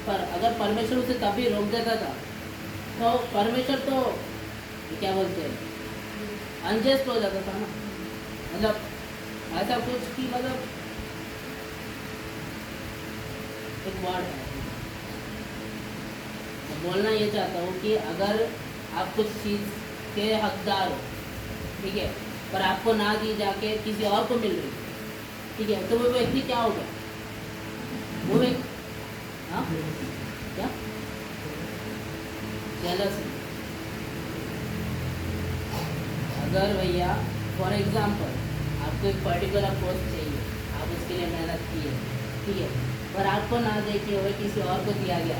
पर अगर परमेश्वर उसे तभी रोक देता था तो परमेश्वर तो क्या बोलते हैं अनजस्ट हो जाता था ना। मतलब ऐसा कुछ कि मतलब एक वर्ड है, मैं बोलना ये चाहता हूँ कि अगर आप कुछ चीज़ के हकदार हो, ठीक है, पर आपको ना दी जाके किसी और को मिल रही, ठीक है, तो वो व्यक्ति क्या होगा? वो व्यक्ति हाँ क्या जेलसी। अगर भैया फॉर एग्जाम्पल आपको एक पर्टिकुलर पोस्ट चाहिए, आप उसके लिए मेहनत किए, ठीक है, पर आपको ना देखे हुए किसी और को दिया गया,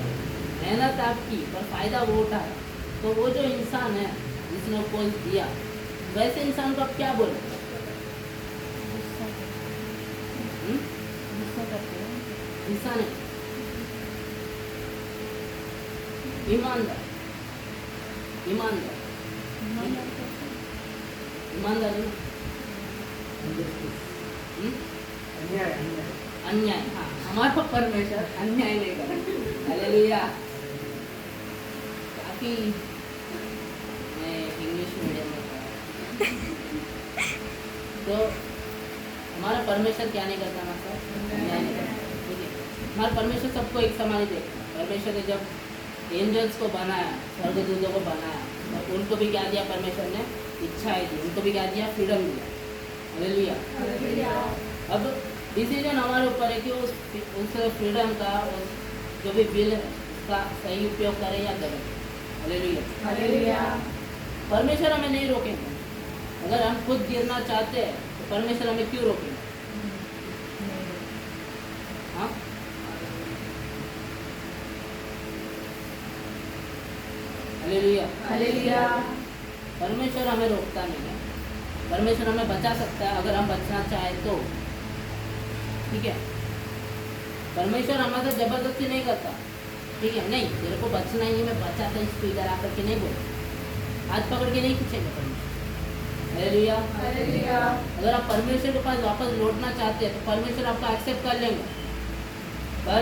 मेहनत आपकी पर फायदा वो उठाया, तो वो जो इंसान है जिसने वो पोस्ट दिया, वैसे इंसान को आप क्या बोले? गुस्सा करते हैं। इंसान है ईमानदार, ईमानदार, ईमानदार है ना? अन्याय, हाँ, हमारा परमेश्वर अन्याय नहीं कर। हालेलुया। काफी मैं इंग्लिश मीडियम में पढ़ा, तो हमारा परमेश्वर क्या नहीं करता? मतलब अन्याय नहीं करता, ठीक है। हमारा परमेश्वर सबको एक समान ही देखता। परमेश्वर ने जब एंजल्स को बनाया, स्वर्गदूतों को बनाया, तो उनको भी क्या दिया? परमेश्वर ने इच्छाएं दी, उनको भी क्या दिया? फ्रीडम दिया। हालेलुया। हालेलुया। अब डिसीजन हमारे ऊपर है कि उस फ्रीडम का, उस जो भी बिल है उसका सही उपयोग करें या गलत। हालेलुया। हालेलुया। परमेश्वर हमें नहीं रोकेंगे। अगर हम खुद गिरना चाहते हैं तो परमेश्वर हमें क्यों रोकेंगे? हाँ, हालेलुया। हालेलुया। परमेश्वर हमें रोकता नहीं है, परमेश्वर हमें बचा सकता है अगर हम बचना चाहें तो, ठीक है। परमेश्वर हमारे साथ जबरदस्ती नहीं करता, ठीक है, नहीं तेरे को बचना ही है, मैं बचाता इसको इधर आकर के नहीं बोल, हाथ पकड़ के नहीं खींचेगा परमेश्वर। हालेलुया। हालेलुया। अगर आप परमेश्वर के पास वापस लौटना चाहते हैं तो परमेश्वर आपको एक्सेप्ट कर लेंगे, पर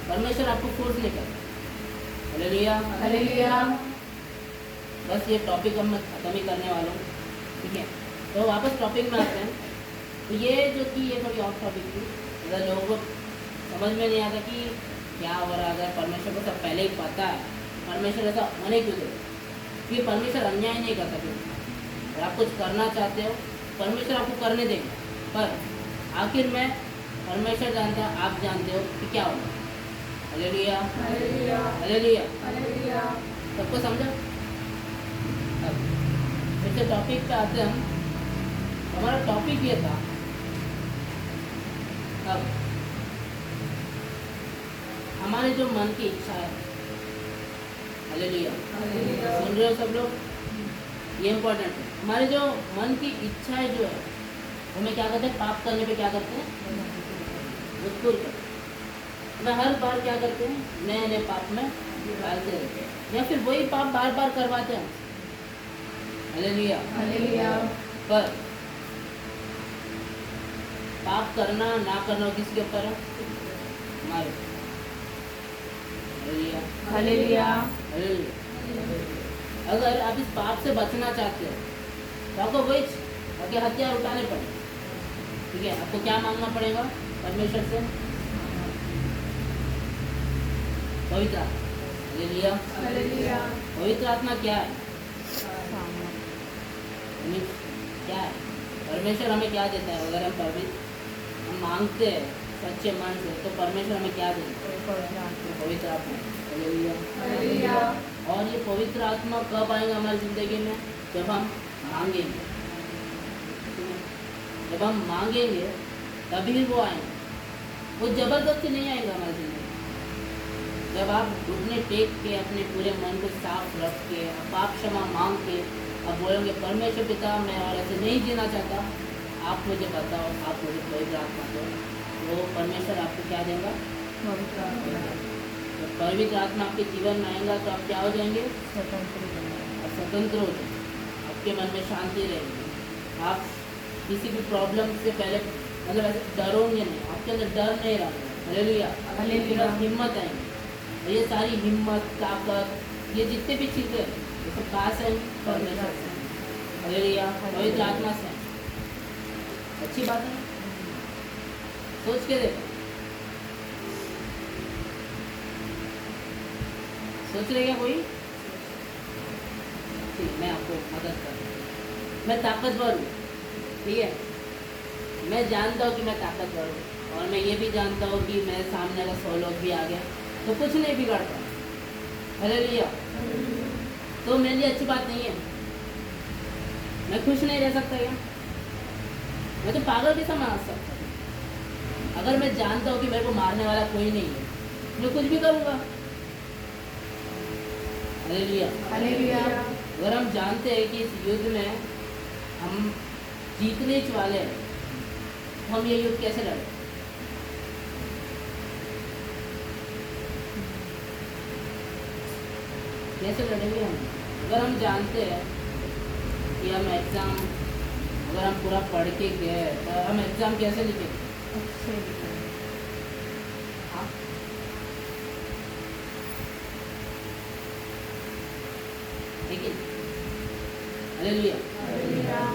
परमेश्वर आपको फोर्स नहीं करता। हालेलुया। हालेलुया। बस ये टॉपिक अब मैं ख़त्म ही करने वाला हूँ, ठीक है। तो वापस टॉपिक में आते हैं। तो ये जो थी ये थोड़ी ऑफ टॉपिक थी, अगर लोगों को समझ में नहीं आता कि क्या हो रहा है। अगर परमेश्वर को सब पहले ही पता है, परमेश्वर ऐसा होने क्यों दे, क्योंकि परमेश्वर अन्याय नहीं करता। क्योंकि अगर आप कुछ करना चाहते हो परमेश्वर आपको करने देंगे, पर आखिर में परमेश्वर जानता है, आप जानते हो कि क्या होगा। हालेलुया। हालेलुया। हालेलुया। हालेलुया। सबको समझा? अब फिर से टॉपिक पे आते हैं हम। हमारा टॉपिक ये था, अब हमारे जो मन की इच्छा है। हालेलुया। हालेलुया। सुन रहे हो सब लोग? ये इम्पोर्टेंट है। हमारे जो मन की इच्छाएं जो है, हमें क्या करते हैं, पाप करने पे क्या करते हैं, मजबूर करते हैं। मैं हर बार क्या करते हैं, नए नए पाप में डालते रहते हैं, या फिर वही पाप बार बार करवाते हैं। हालेलुया। हालेलुया। पर पाप करना ना करना किसके ऊपर है, हमारे। हालेलुया। हालेलुया। हालेलुया। अगर आप इस पाप से बचना चाहते हो तो आपको वही आगे हथियार उठाने पड़े, ठीक है। आपको क्या मांगना पड़ेगा परमेश्वर से, पवित्र आत्मा। हालेलुया। हालेलुया। पवित्र आत्मा क्या है, हमें क्या है, परमेश्वर हमें क्या देता है। अगर हम मांगते हैं सच्चे मन से, तो परमेश्वर हमें क्या देता है, पवित्र आत्मा। हालेलुया। हालेलुया। और ये पवित्र आत्मा कब आएगा हमारी ज़िंदगी में, जब हम मांगेंगे। जब हम मांगेंगे तभी वो आएंगे, वो ज़बरदस्ती नहीं आएगा हमारी ज़िंदगी में। जब आप घुटने टेक के अपने पूरे मन को साफ रख के पाप क्षमा मांग के अब बोलोगे, परमेश्वर पिता मैं और ऐसे नहीं जीना चाहता, आप मुझे बताओ, आप मुझे पवित्र आत्मा दो, वो परमेश्वर आपको क्या देगा, जब पवित्र आत्मा आपके जीवन में आएगा तो आप क्या हो जाएंगे, आप स्वतंत्र हो जाएंगे, आपके मन में शांति रहेगी। आप किसी भी प्रॉब्लम से पहले मतलब ऐसे डरोगे नहीं, आपके अंदर डर नहीं रहेगा। हालेलुया। हालेलुया। हिम्मत आएंगी, और ये सारी हिम्मत ताकत ये जितने भी चीज़ें ये सब कहाँ से आएंगी, परमेश्वर से। हालेलुया। पवित्र आत्मा से। अच्छी बात है, सोच के देखो, सोच रहे क्या कोई? ठीक, मैं आपको मदद कर रहा हूँ। मैं ताकतवर हूँ, ठीक है। मैं जानता हूँ कि मैं ताकतवर हूँ, और मैं ये भी जानता हूँ कि मेरे सामने अगर 100 लोग भी आ गए तो कुछ नहीं बिगड़ता। हालेलुया। तो मेरे लिए अच्छी बात नहीं है, मैं खुश नहीं रह सकता क्या? मैं तो पागल भी समझ सकता हूँ। अगर मैं जानता हूँ कि मेरे को मारने वाला कोई नहीं है, मैं कुछ भी करूँगा। हालेलुया। हालेलुया। अगर हम जानते हैं कि इस युद्ध में हम जीतने ही वाले हैं, तो हम ये युद्ध कैसे लड़ें? कैसे लड़ेंगे हम? अगर हम जानते हैं कि हम एग्ज़ाम अगर हम पूरा पढ़ के गए तो हम एग्ज़ाम कैसे लिखेंगे? हाँ? ठीक है। हालेलुया।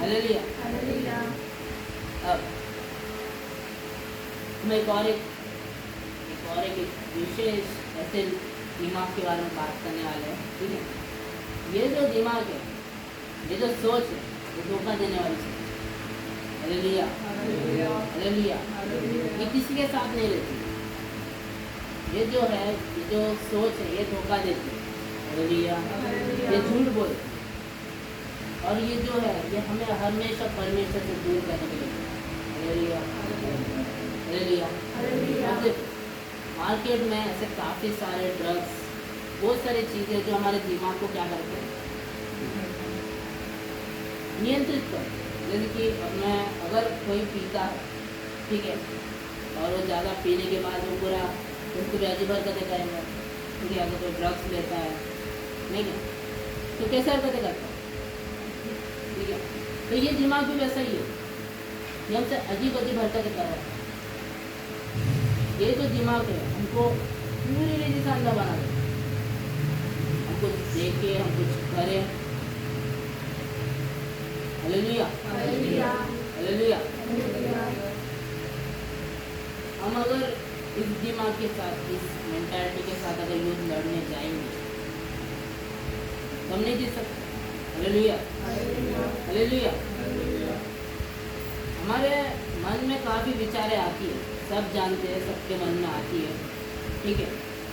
हालेलुया। हालेलुया। अब हम एक और एक विशेष ऐसे दिमाग के बारे में बात करने वाले हैं, ठीक है। ये जो दिमाग है, ये जो सोच है, ये धोखा देने वाली सोच है। हालेलुया। हालेलुया। ये किसी के साथ नहीं रहती। ये जो है, ये जो सोच है, ये धोखा देती है। हालेलुया। ये झूठ बोलती है, और ये जो है ये हमें हमेशा परमेश्वर से दूर करने के लिए। हालेलुया। हालेलुया। अब देखो, मार्केट में ऐसे काफ़ी सारे ड्रग्स, बहुत सारी चीज़ें जो हमारे दिमाग को क्या करते हैं, नियंत्रित कर। जैसे कि मैं अगर कोई पीता है, ठीक है, और वो ज़्यादा पीने के बाद वो पूरा उसको ब्याजी हरकतें करेंगे, ठीक है। अगर कोई ड्रग्स लेता है, नहीं है, तो कैसे हरकतें करता है, ठीक है। तो ये दिमाग भी वैसा ही है, ये हमसे अजीब अजीब हरकतें कर रहा है। ये जो दिमाग है हमको पूरी रिलीजियस अंधा बना देते। हम कुछ देखे, हम कुछ करें। Hallelujah, hallelujah, hallelujah. हालेलुया। हम अगर इस दिमाग के साथ, इस मेंटालिटी के साथ अगर युद्ध लड़ने जाएंगे तो हम नहीं जीत सकते। Hallelujah, hallelujah, hallelujah. हालेलुया। हमारे मन में काफ़ी विचारें आती है, सब जानते हैं, सबके मन में आती है, ठीक है।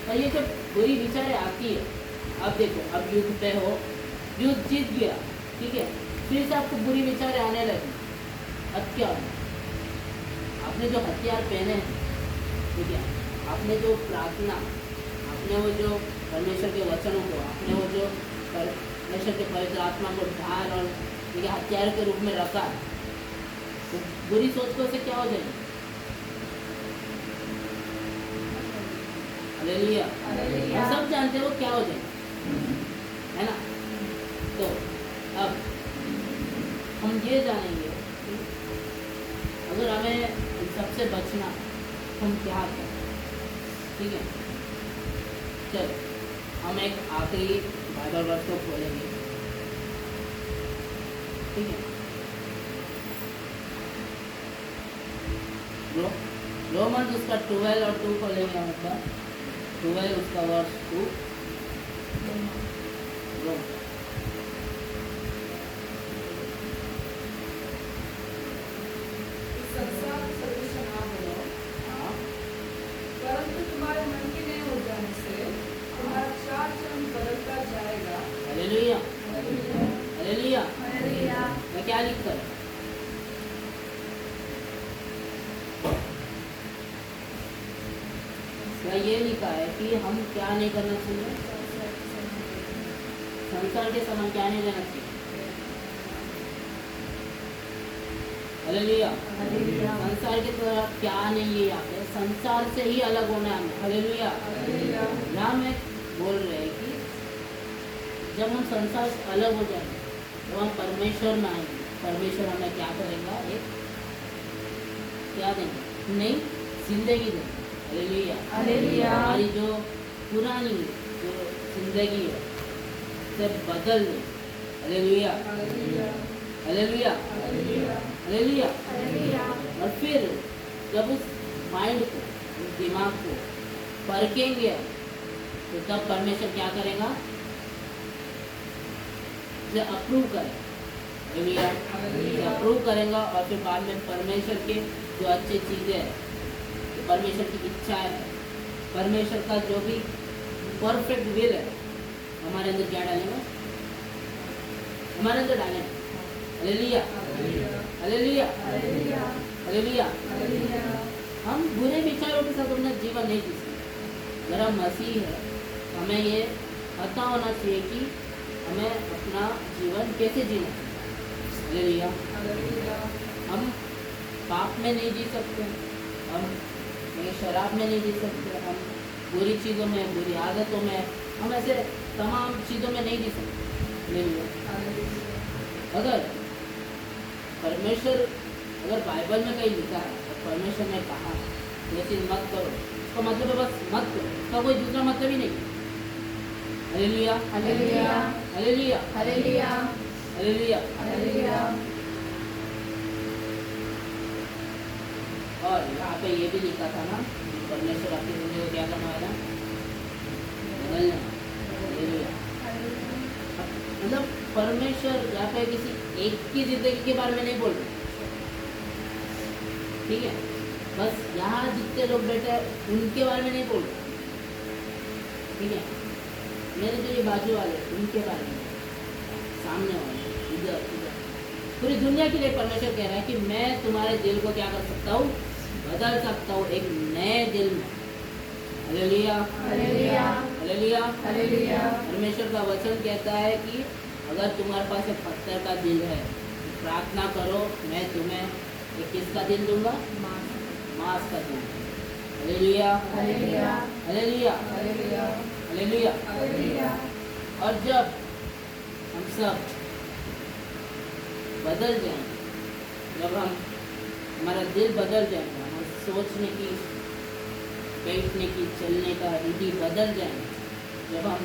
पर ये जब बुरी विचारें आती है, अब देखो, अब युद्ध पे हो, युद्ध जीत गया, ठीक है, फिर से आपको बुरी विचारें आने लगी। अब क्या होगा? आपने जो हथियार पहने हैं, ठीक है, आपने जो प्रार्थना, आपने वो जो परमेश्वर के वचनों को, आपने वो जो परमेश्वर के पवित्र आत्मा को ढाल और ठीक है हथियार के रूप में रखा, तो बुरी सोच को से क्या हो जाएगी? Hallelujah, hallelujah. हम सब जानते हैं वो क्या हो जाएगी, है ना। तो अब हम ये जानेंगे अगर हमें इन सबसे बचना, हम क्या करें, ठीक है। चलो हम एक आखिरी बाइबल वर्स को खोलेंगे, ठीक है। रोमन उसका 12 और 2 खोलेंगे हम एक बार। 12 उसका वर्स 2। रोम इस संसार सदृश ना हो, हाँ, परंतु तुम्हारे मन के नए हो जाने से तुम्हारा चाल चलन बदलता जाएगा। Hallelujah, hallelujah, hallelujah. हालेलुया। मैं क्या लिखता है? इसमें ये लिखा है कि हम क्या नहीं करना चाहिए, संसार के समान क्या नहीं रहना चाहिए। हालेलुया, हालेलुया, संसार की तरह क्या नहीं है, यहाँ पे संसार से ही अलग होना है हमें। हालेलुया। हालेलुया। यहाँ में बोल रहे हैं कि जब हम संसार से अलग हो जाएंगे तो हम परमेश्वर में आएंगे। परमेश्वर हमें क्या करेगा? एक क्या देंगे? नई जिंदगी देंगे। Hallelujah, hallelujah. हमारी जो पुरानी जो जिंदगी है उसे बदल दे। Hallelujah, hallelujah, hallelujah, hallelujah, hallelujah. Hallelujah. और फिर जब उस माइंड को, उस दिमाग को परखेंगे तो तब परमेश्वर क्या करेगा? उसे अप्रूव करेगा। हालेलुया, उसे अप्रूव करेगा और फिर बाद में परमेश्वर के जो अच्छी चीज़ें हैं, जो परमेश्वर की इच्छा है, परमेश्वर का जो भी परफेक्ट विल है, हमारे अंदर क्या डालेगा? हमारे अंदर डालेगा। Hallelujah, hallelujah, hallelujah, hallelujah. Hallelujah. हम बुरे विचारों के साथ अपना जीवन नहीं जी सकते। अगर हम मसीह है, हमें ये पता होना चाहिए कि हमें अपना जीवन कैसे जीना चाहिए। हालेलुया। हालेलुया, हम पाप में नहीं जी सकते, हम शराब में नहीं जी सकते, हम बुरी चीज़ों में, बुरी आदतों में, हम ऐसे तमाम चीज़ों में नहीं जी सकते। हालेलुया। हालेलुया। अगर परमेश्वर, अगर बाइबल में कहीं लिखा है और परमेश्वर ने कहा ये चीज़ मत करो, इसका मतलब है बस मत करो, इसका कोई दूसरा मतलब ही नहीं। Hallelujah, hallelujah, hallelujah, hallelujah, hallelujah. Hallelujah. और यहाँ पे ये भी लिखा था ना, परमेश्वर आपकी जिंदगी को क्या करने वाला? बदलने वाला। हालेलुया। मतलब परमेश्वर यहाँ पे किसी एक की जिंदगी के बारे में नहीं बोल रहे, ठीक है। बस यहाँ जितने लोग बैठे हैं उनके बारे में नहीं बोल रहे, ठीक है। मेरे जो ये बाजू वाले उनके बारे में, सामने वाले, इधर इधर, पूरी दुनिया के लिए परमेश्वर कह रहा है कि मैं तुम्हारे दिल को क्या कर सकता हूँ? बदल सकता हूँ एक नए दिल में। Hallelujah, hallelujah, hallelujah. हालेलुया। परमेश्वर का वचन कहता है कि अगर तुम्हारे पास एक पत्थर का दिल है, तो प्रार्थना करो, मैं तुम्हें एक किसका दिल दूंगा? मांस का दिल। Hallelujah, hallelujah, hallelujah, hallelujah, hallelujah. Hallelujah. और जब हम सब बदल जाएंगे, जब हम, हमारा दिल बदल जाएगा, हमारे सोचने की बैठने की, चलने का रीति बदल जाए, जब हम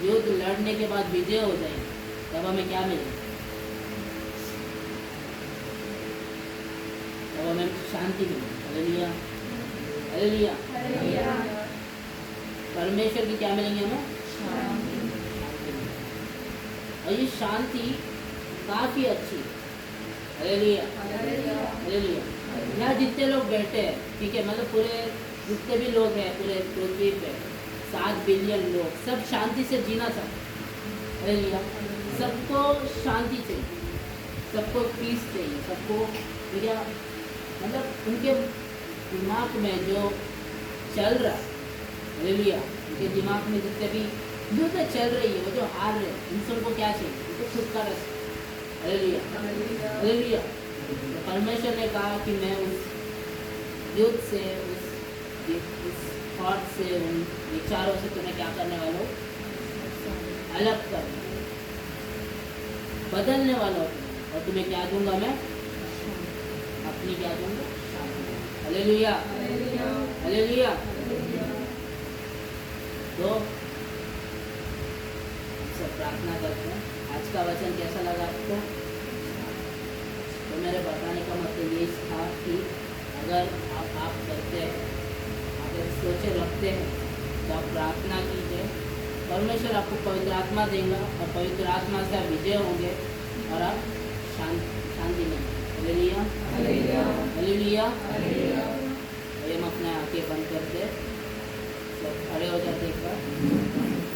युद्ध लड़ने के बाद विजय हो जाए, तब हमें क्या मिले? तब हमें शांति मिले। Hallelujah, hallelujah. हालेलुया। परमेश्वर की क्या मिलेंगे हमें? शांति। शांति मिलेगी। और ये शांति काफ़ी अच्छी है। Hallelujah, hallelujah. हालेलुया। यहाँ जितने लोग बैठे हैं, ठीक है, मतलब पूरे जितने भी लोग हैं पूरे पृथ्वी पे 7 बिलियन लोग, सब शांति से जीना चाहते। हालेलुया। सबको शांति चाहिए, सबको पीस चाहिए, सबको क्या मतलब उनके दिमाग में जो चल रहा है, हालेलुया, उनके दिमाग में जितने भी युद्ध चल रही है, वो जो हार रहे हैं, इन सबको क्या चाहिए? उनको छुटकारा चाहिए। Hallelujah, hallelujah. हालेलुया। तो परमेश्वर ने कहा कि मैं उस युद्ध से, उस थॉट से, उन विचारों से तुम्हें क्या करने वाला हूँ? अलग कर, बदलने वाला हूँ, और तुम्हें क्या दूंगा मैं? अपनी क्या दूंगा? Hallelujah, hallelujah. हालेलुया। तो सब प्रार्थना करते हैं। आज का वचन कैसा लगा आपको? तो मेरे बताने का मतलब ये था कि अगर आप करते हैं, अगर सोचे रखते हैं, तो आप प्रार्थना कीजिए, परमेश्वर आपको पवित्र आत्मा देगा, और पवित्र आत्मा से आप विजय होंगे, और आप शांति में। Hallelujah, hallelujah. हालेलुया। हालेलुया। हम अपने आंखें बंद करते, सब खड़े हो जाते एक बार।